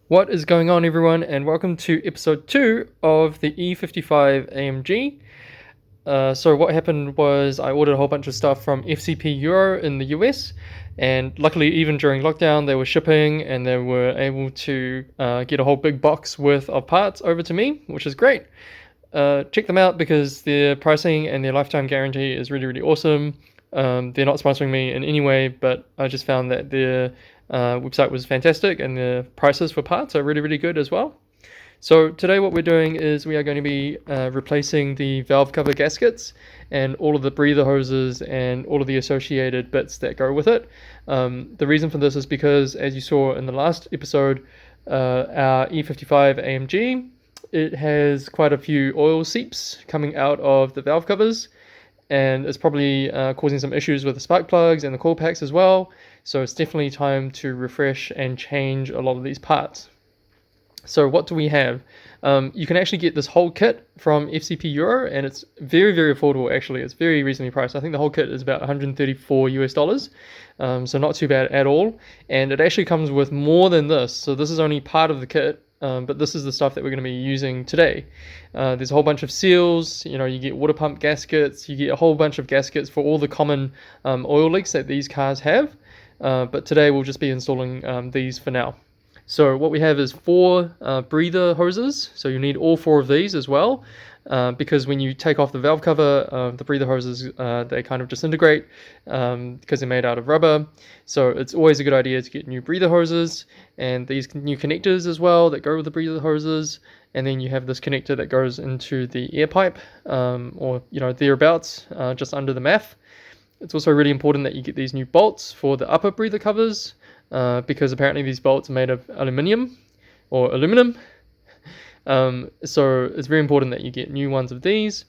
What is going on, everyone, and welcome to episode 2 of the E55 AMG. So what happened was I ordered a whole bunch of stuff from FCP Euro in the US, and luckily even during lockdown they were shipping and they were able to get a whole big box worth of parts over to me, which is great. Check them out because their pricing and their lifetime guarantee is really awesome. They're not sponsoring me in any way, but I just found that their website was fantastic and the prices for parts are really good as well. So today what we're doing is we are going to be replacing the valve cover gaskets and all of the breather hoses and all of the associated bits that go with it. The reason for this is because, as you saw in the last episode, our E55 AMG, it has quite a few oil seeps coming out of the valve covers, and it's probably causing some issues with the spark plugs and the coil packs as well. So it's definitely time to refresh and change a lot of these parts. So what do we have? You can actually get this whole kit from FCP Euro, and it's very affordable. Actually, it's very reasonably priced. I think the whole kit is about 134 US dollars, so not too bad at all. And it actually comes with more than this. So this is only part of the kit. But this is the stuff that we're going to be using today. There's a whole bunch of seals, you get water pump gaskets, you get a whole bunch of gaskets for all the common oil leaks that these cars have. But today we'll just be installing these for now. So what we have is 4 breather hoses, so you need all 4 of these as well. Because when you take off the valve cover, the breather hoses, they kind of disintegrate because they're made out of rubber. So it's always a good idea to get new breather hoses and these new connectors as well that go with the breather hoses. And then you have this connector that goes into the air pipe or thereabouts, just under the MAF. It's also really important that you get these new bolts for the upper breather covers because apparently these bolts are made of aluminum. So it's very important that you get new ones of these,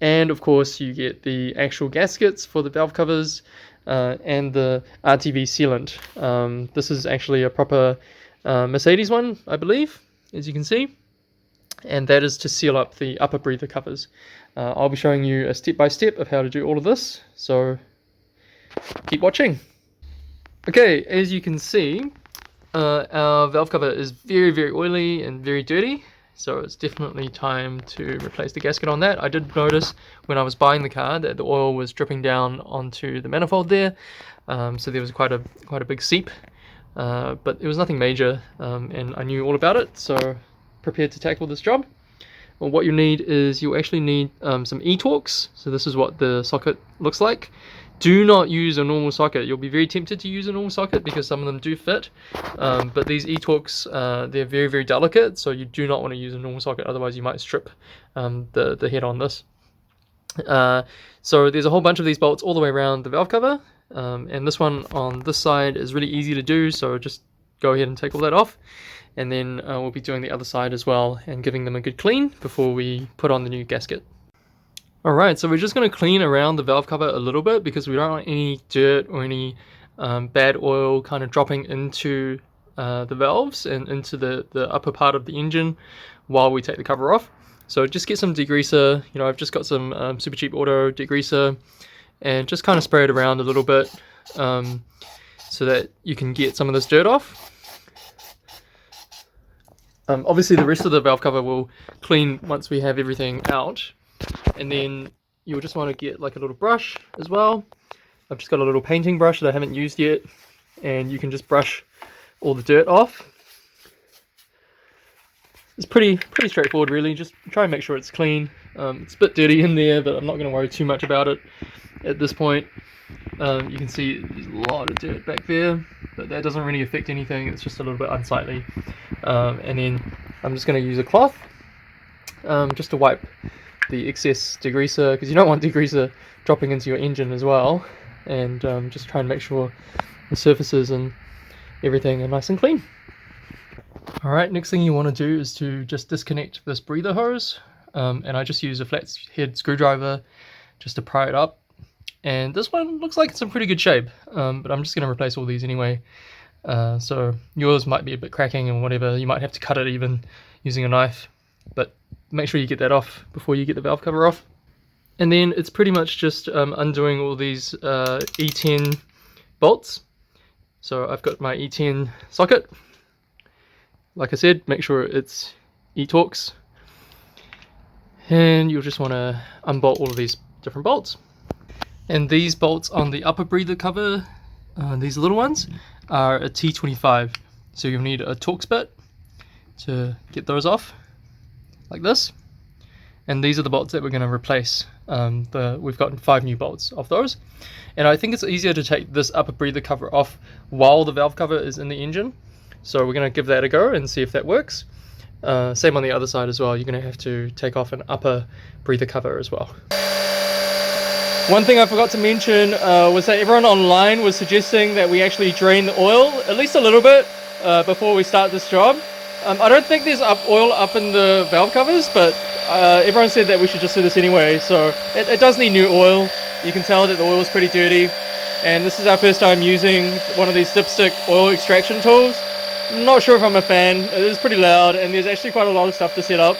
and of course you get the actual gaskets for the valve covers and the RTV sealant. This is actually a proper Mercedes one, I believe, as you can see, and that is to seal up the upper breather covers. I'll be showing you a step-by-step of how to do all of this, so keep watching. Okay, as you can see, our valve cover is very oily and very dirty, so it's definitely time to replace the gasket on that. I did notice when I was buying the car that the oil was dripping down onto the manifold there, so there was quite a big seep, but it was nothing major, and I knew all about it, so prepared to tackle this job. Well, what you need is you actually need some e-torques. So this is what the socket looks like. Do not use a normal socket. You'll be very tempted to use a normal socket because some of them do fit, but these e-torques, they're very delicate, so you do not want to use a normal socket, otherwise you might strip the head on this. So there's a whole bunch of these bolts all the way around the valve cover, and this one on this side is really easy to do, so just go ahead and take all that off, and then we'll be doing the other side as well and giving them a good clean before we put on the new gasket. Alright, so we're just going to clean around the valve cover a little bit because we don't want any dirt or any bad oil kind of dropping into the valves and into the upper part of the engine while we take the cover off. So just get some degreaser. I've just got some super cheap auto degreaser, and just kind of spray it around a little bit so that you can get some of this dirt off. Obviously the rest of the valve cover will clean once we have everything out. And then you'll just want to get like a little brush as well. I've just got a little painting brush that I haven't used yet, and you can just brush all the dirt off. It's pretty straightforward really. Just try and make sure it's clean. It's a bit dirty in there, but I'm not going to worry too much about it at this point. You can see there's a lot of dirt back there, but that doesn't really affect anything. It's just a little bit unsightly. And then I'm just going to use a cloth just to wipe the excess degreaser, because you don't want degreaser dropping into your engine as well, and just try and make sure the surfaces and everything are nice and clean. Alright, next thing you want to do is to just disconnect this breather hose, and I just use a flat head screwdriver just to pry it up, and this one looks like it's in pretty good shape, but I'm just going to replace all these anyway. So yours might be a bit cracking and whatever, you might have to cut it even using a knife, but make sure you get that off before you get the valve cover off. And then it's pretty much just undoing all these E10 bolts. So I've got my E10 socket, like I said, make sure it's E-Torx. And you'll just want to unbolt all of these different bolts. And these bolts on the upper breather cover, these little ones, are a T25. So you'll need a Torx bit to get those off, like this. And these are the bolts that we're going to replace. We've gotten 5 new bolts of those. And I think it's easier to take this upper breather cover off while the valve cover is in the engine. So we're going to give that a go and see if that works. Same on the other side as well. You're going to have to take off an upper breather cover as well. One thing I forgot to mention was that everyone online was suggesting that we actually drain the oil at least a little bit before we start this job. I don't think there's oil up in the valve covers, but everyone said that we should just do this anyway. So it does need new oil. You can tell that the oil is pretty dirty, and this is our first time using one of these dipstick oil extraction tools. I'm not sure if I'm a fan. It is pretty loud, and there's actually quite a lot of stuff to set up,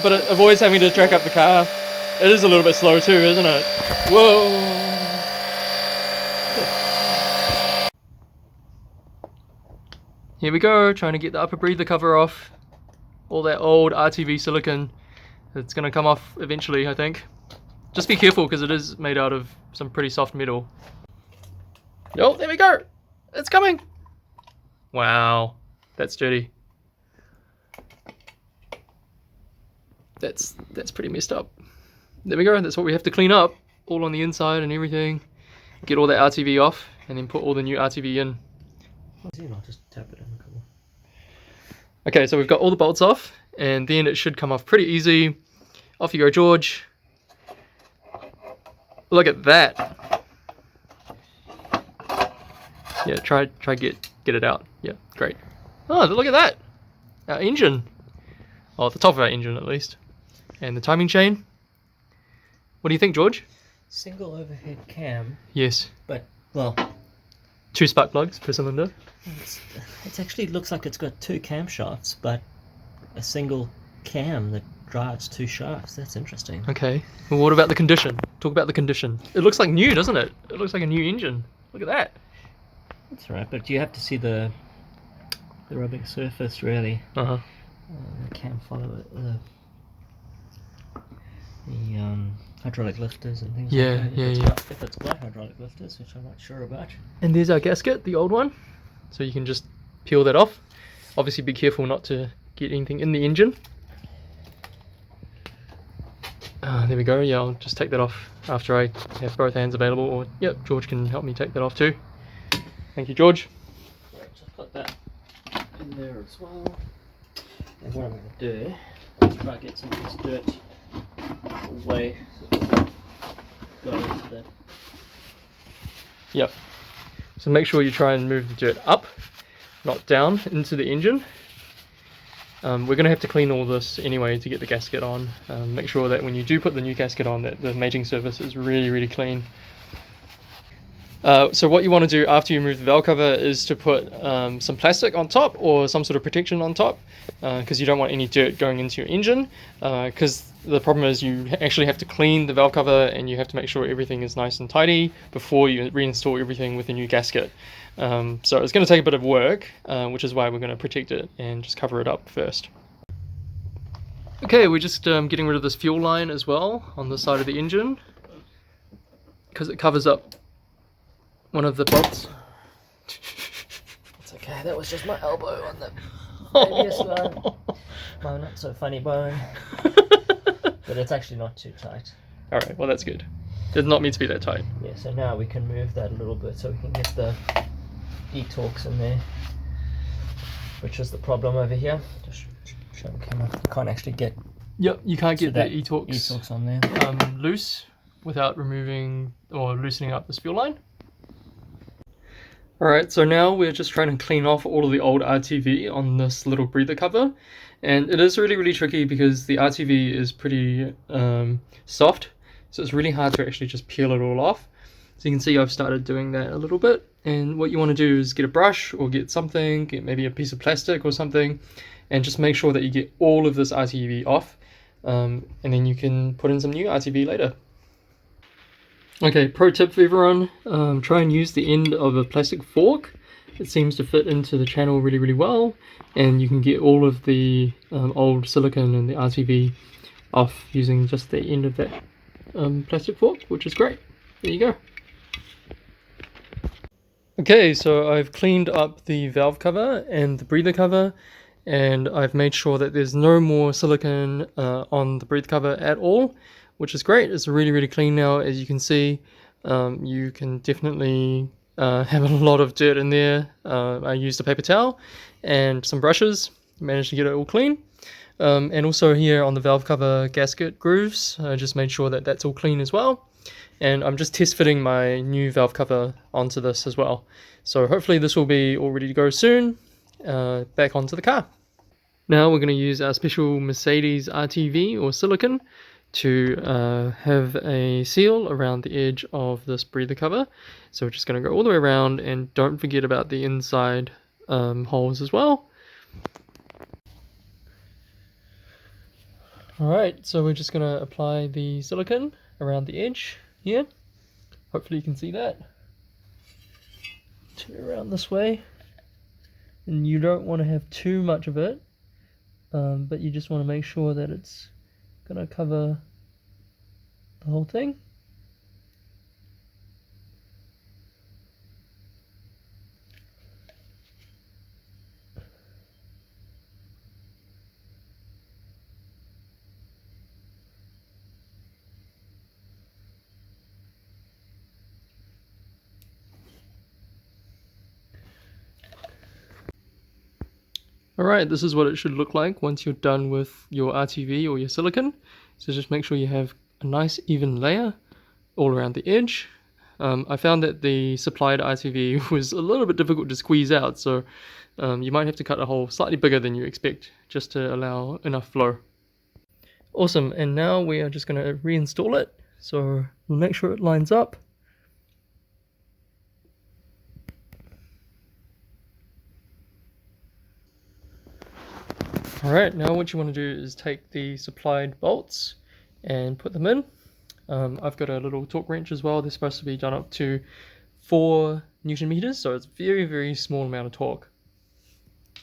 but it avoids having to track up the car. It is a little bit slow too, isn't it? Whoa! Here we go, trying to get the upper breather cover off. All that old RTV silicone. It's going to come off eventually, I think. Just be careful because it is made out of some pretty soft metal. Oh, there we go! It's coming! Wow, that's dirty. That's pretty messed up. There we go, that's what we have to clean up. All on the inside and everything. Get all that RTV off and then put all the new RTV in. I'll just tap it in. Okay, so we've got all the bolts off, and then it should come off pretty easy. Off you go, George. Look at that. Yeah, try get it out. Yeah, great. Oh, look at that. Our engine. Well, the top of our engine at least. And the timing chain. What do you think, George? Single overhead cam. Yes. But, well, 2 spark plugs per cylinder. it actually looks like it's got 2 camshafts, but a single cam that drives 2 shafts. That's interesting. Okay. Well, what about the condition? Talk about the condition. It looks like new, doesn't it? It looks like a new engine. Look at that. That's right, but you have to see the rubbing surface, really. Uh-huh. The cam follower, the hydraulic lifters and things like that. If it's got hydraulic lifters, which I'm not sure about. And there's our gasket, the old one. So you can just peel that off. Obviously be careful not to get anything in the engine. There we go. Yeah, I'll just take that off after I have both hands available. Or, yep, George can help me take that off too. Thank you, George. Right, just put that in there as well. And what I'm going to do is try to get some of this dirt away so it doesn't go into the... Yep. So make sure you try and move the dirt up, not down into the engine. We're going to have to clean all this anyway to get the gasket on. Make sure that when you do put the new gasket on that the mating surface is really, really clean. So what you want to do after you remove the valve cover is to put some plastic on top or some sort of protection on top, because you don't want any dirt going into your engine, because the problem is you actually have to clean the valve cover and you have to make sure everything is nice and tidy before you reinstall everything with a new gasket. So it's going to take a bit of work, which is why we're going to protect it and just cover it up first. Okay, we're just getting rid of this fuel line as well on the side of the engine, because it covers up one of the bolts. It's okay, that was just my elbow on the previous line. My not so funny bone. But it's actually not too tight. Alright, well that's good. It's not meant to be that tight. Yeah, so now we can move that a little bit so we can get the E-Torx in there, which is the problem over here. Just show the camera. You can't actually get... Yep, you can't get the E-Torx on there. Loose without removing or loosening up this fuel line. Alright, so now we're just trying to clean off all of the old RTV on this little breather cover, and it is really, really tricky because the RTV is pretty soft, so it's really hard to actually just peel it all off. So you can see I've started doing that a little bit, and what you want to do is get a brush or get something, get maybe a piece of plastic or something, and just make sure that you get all of this RTV off, and then you can put in some new RTV later. Okay, pro tip for everyone, try and use the end of a plastic fork it seems to fit into the channel really well, and you can get all of the old silicone and the RTV off using just the end of that plastic fork, which is great. There you go. Okay, so I've cleaned up the valve cover and the breather cover, and I've made sure that there's no more silicone on the breather cover at all, which is great. It's really clean now. As you can see, you can definitely have a lot of dirt in there. I used a paper towel and some brushes, managed to get it all clean. And also here on the valve cover gasket grooves, I just made sure that that's all clean as well. And I'm just test fitting my new valve cover onto this as well. So hopefully this will be all ready to go soon, back onto the car. Now we're going to use our special Mercedes RTV or silicone to have a seal around the edge of this breather cover. So we're just going to go all the way around, and don't forget about the inside holes as well. Alright, so we're just going to apply the silicone around the edge here. Hopefully you can see that. Turn it around this way. And you don't want to have too much of it, but you just want to make sure that it's going to cover the whole thing. Alright, this is what it should look like once you're done with your RTV or your silicone. So just make sure you have a nice even layer all around the edge. I found that the supplied RTV was a little bit difficult to squeeze out, so you might have to cut a hole slightly bigger than you expect just to allow enough flow. Awesome, and now we are just going to reinstall it, so we'll make sure it lines up. Alright, now what you want to do is take the supplied bolts and put them in. I've got a little torque wrench as well. They're supposed to be done up to 4 Newton meters, so it's a very small amount of torque.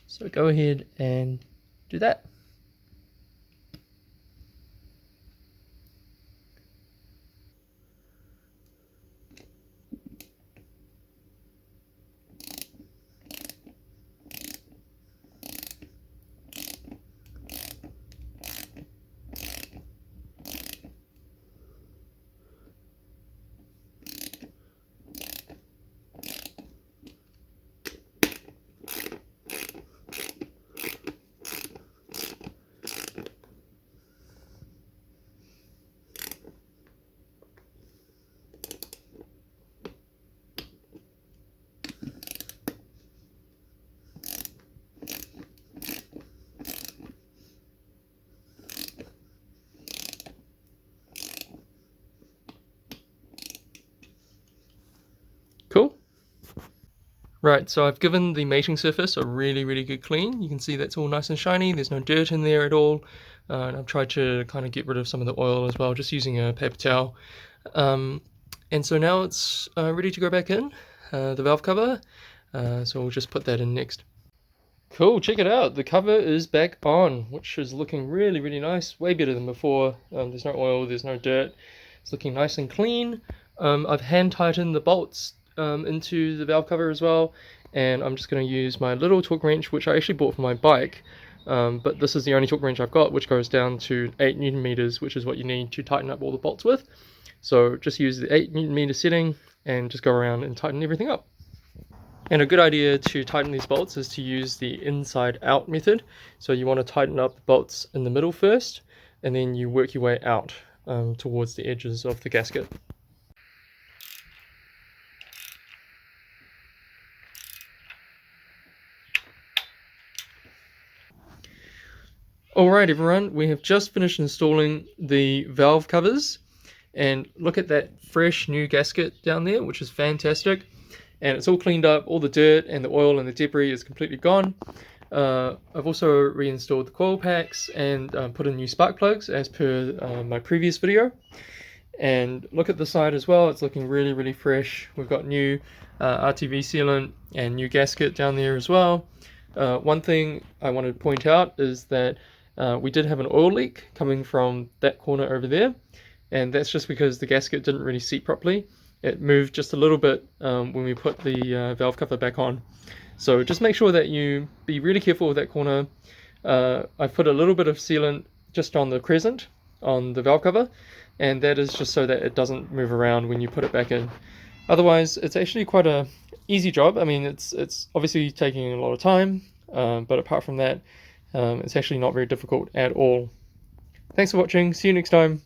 So go ahead and do that. Cool. Right, so I've given the mating surface a really good clean. You can see that's all nice and shiny. There's no dirt in there at all. And I've tried to kind of get rid of some of the oil as well, just using a paper towel. And so now it's ready to go back in, the valve cover. So we'll just put that in next. Cool, check it out. The cover is back on, which is looking really nice. Way better than before. There's no oil, there's no dirt. It's looking nice and clean. I've hand tightened the bolts into the valve cover as well, and I'm just going to use my little torque wrench, which I actually bought for my bike, but this is the only torque wrench I've got, which goes down to 8 Newton meters, which is what you need to tighten up all the bolts with. So just use the 8 Newton meter setting and just go around and tighten everything up. And a good idea to tighten these bolts is to use the inside out method. So you want to tighten up the bolts in the middle first, and then you work your way out towards the edges of the gasket. Alright everyone, we have just finished installing the valve covers, and look at that fresh new gasket down there, which is fantastic. And it's all cleaned up, all the dirt and the oil and the debris is completely gone. I've also reinstalled the coil packs and put in new spark plugs as per my previous video. And look at the side as well, it's looking really, really fresh. We've got new RTV sealant and new gasket down there as well. One thing I wanted to point out is that we did have an oil leak coming from that corner over there, and that's just because the gasket didn't really seat properly. It moved just a little bit when we put the valve cover back on. So just make sure that you be really careful with that corner. I've put a little bit of sealant just on the crescent on the valve cover, and that is just so that it doesn't move around when you put it back in. Otherwise, it's actually quite a easy job. I mean, it's obviously taking a lot of time, but apart from that, it's actually not very difficult at all. Thanks for watching. See you next time.